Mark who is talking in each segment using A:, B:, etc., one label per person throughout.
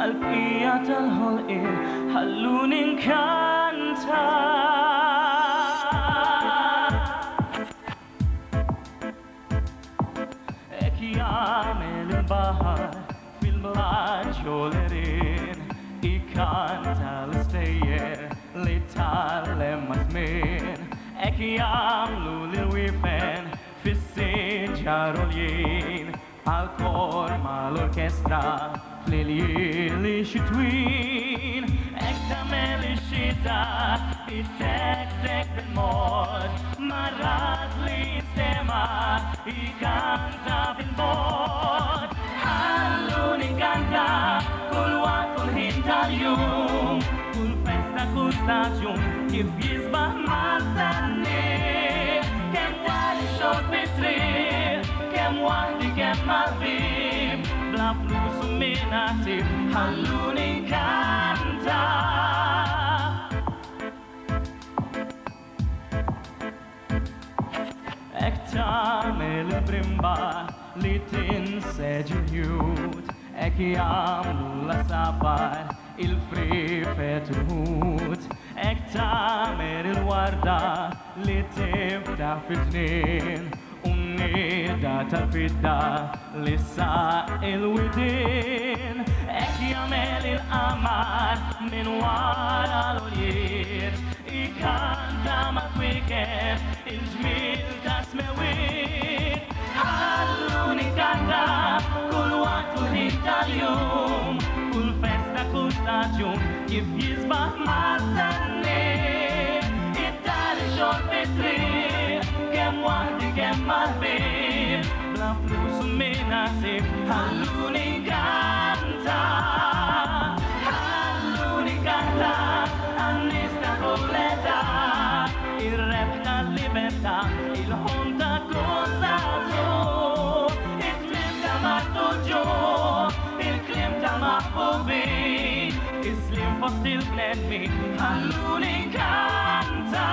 A: mal-bqija tal-ħolqien ħalluni nkanta. Ek jagħmel il-baħar fil-blaġġ l-irien ikkanta l-istejjer li tgħallem maż-żmien. Ek jagħmlu lil-wiefen fis-siġar għoljien għal-kor mal-orkestra fl-iljili xitwin. Ek tagħmel ix-xita it-tek-tek bil-mod marrat li jistema jikanta fil-bod. Ħalluni nkanta kull waqt kull ħin tal-jum, kull festa kull staġun kif jisbaħ mal-sanni. Kemm wali xogħol fit-triq, kemm waħdi kemm mal-bib, bla flus u minati ħalluni nkanta. Ek tagħmel il-brimba li tinseġ il-ħjud, ek jagħmlu l-safar il-frifet il-ħut. Ek tagħmel il-warda li tiftaħ fit-tnien un-nida tal-fidda li saq il-widien. Ek jagħmel il-qamar minn wara l-oljiet ikkanta mal-kwiket il-ġmiel ta' smewiet. Ħalluni nkanta kull waqt kull ħin tal-jum, kull festa kull staġun kif jisbaħ mal-sanni. Id-dar ix-xogħol fit-triq, kemm waħdi kemm mal-bib, bla flus u minasib ħalluni nkanta. Ħalluni nkanta għan-nies ta' kull età, ir-rebħ tal-libertà, il-ħolm ta' kull żagħżugħ, il-kliem ta' maħtuġu, il-kliem ta' maħbubin, is-slim fost il-bnedmin ħalluni nkanta.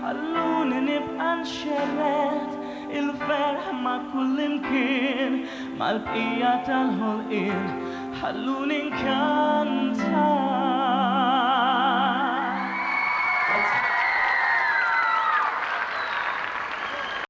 A: Ħalluni nibqa' nxerred il-ferħ ma' kull imkien mal-bqija tal-ħolqien ħalluni nkanta.